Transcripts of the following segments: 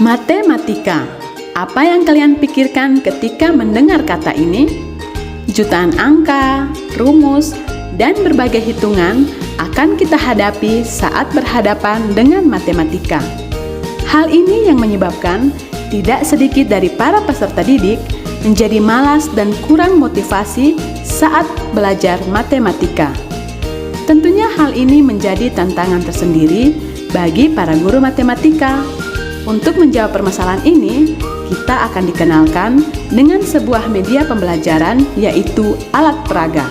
Matematika. Apa yang kalian pikirkan ketika mendengar kata ini? Jutaan angka, rumus, dan berbagai hitungan akan kita hadapi saat berhadapan dengan matematika. Hal ini yang menyebabkan tidak sedikit dari para peserta didik menjadi malas dan kurang motivasi saat belajar matematika. Tentunya hal ini menjadi tantangan tersendiri bagi para guru matematika. Untuk menjawab permasalahan ini, kita akan dikenalkan dengan sebuah media pembelajaran, yaitu alat peraga.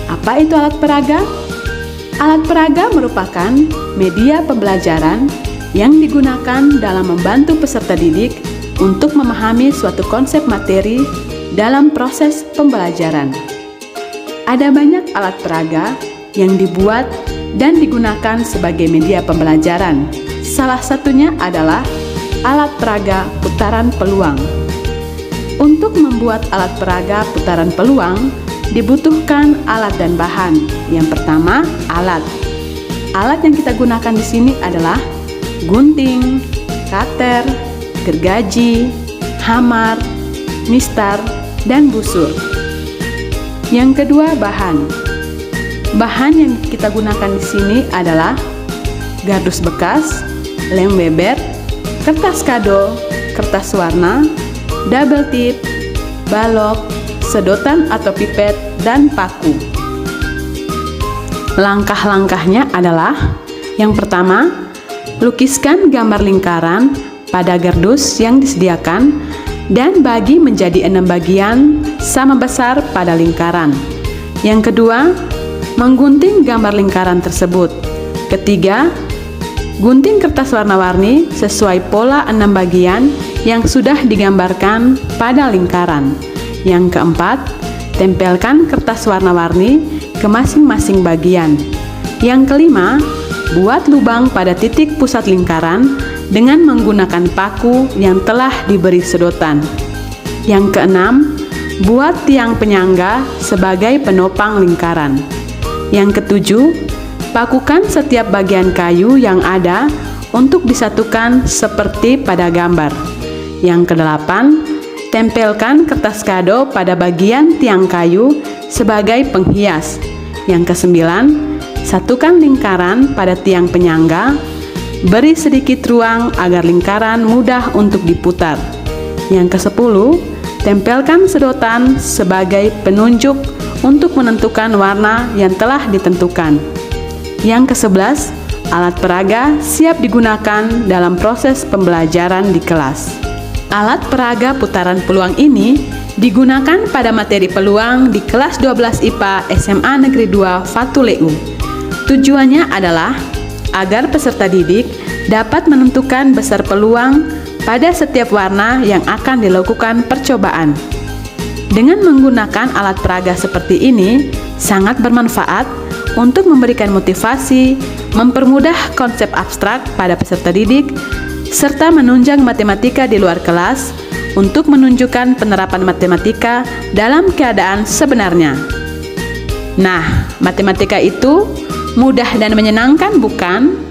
Apa itu alat peraga? Alat peraga merupakan media pembelajaran yang digunakan dalam membantu peserta didik untuk memahami suatu konsep materi dalam proses pembelajaran. Ada banyak alat peraga yang dibuat dan digunakan sebagai media pembelajaran. Salah satunya adalah alat peraga putaran peluang. Untuk membuat alat peraga putaran peluang, dibutuhkan alat dan bahan. Yang pertama, alat. Alat yang kita gunakan di sini adalah gunting, cutter, gergaji, hamar, mistar, dan busur. Yang kedua, bahan. Bahan yang kita gunakan di sini adalah gardus bekas, lem Weber, kertas kado, kertas warna, double tip, balok, sedotan atau pipet, dan paku. Langkah-langkahnya adalah: yang pertama, lukiskan gambar lingkaran pada gardus yang disediakan dan bagi menjadi 6 bagian sama besar pada lingkaran. Yang kedua, menggunting gambar lingkaran tersebut. Ketiga, gunting kertas warna-warni sesuai pola 6 bagian yang sudah digambarkan pada lingkaran. Yang keempat, tempelkan kertas warna-warni ke masing-masing bagian. Yang kelima, buat lubang pada titik pusat lingkaran dengan menggunakan paku yang telah diberi sedotan. Yang keenam, buat tiang penyangga sebagai penopang lingkaran. Yang ketujuh, pakukan setiap bagian kayu yang ada untuk disatukan seperti pada gambar. Yang kedelapan, tempelkan kertas kado pada bagian tiang kayu sebagai penghias. Yang kesembilan, satukan lingkaran pada tiang penyangga, beri sedikit ruang agar lingkaran mudah untuk diputar. Yang kesepuluh, tempelkan sedotan sebagai penunjuk untuk menentukan warna yang telah ditentukan. Yang ke-11, alat peraga siap digunakan dalam proses pembelajaran di kelas. Alat peraga putaran peluang ini digunakan pada materi peluang di kelas 12 IPA SMA Negeri 2 Fatuleu. Tujuannya adalah agar peserta didik dapat menentukan besar peluang pada setiap warna yang akan dilakukan percobaan. Dengan menggunakan alat peraga seperti ini, sangat bermanfaat untuk memberikan motivasi, mempermudah konsep abstrak pada peserta didik, serta menunjang matematika di luar kelas untuk menunjukkan penerapan matematika dalam keadaan sebenarnya. Nah, matematika itu mudah dan menyenangkan, bukan?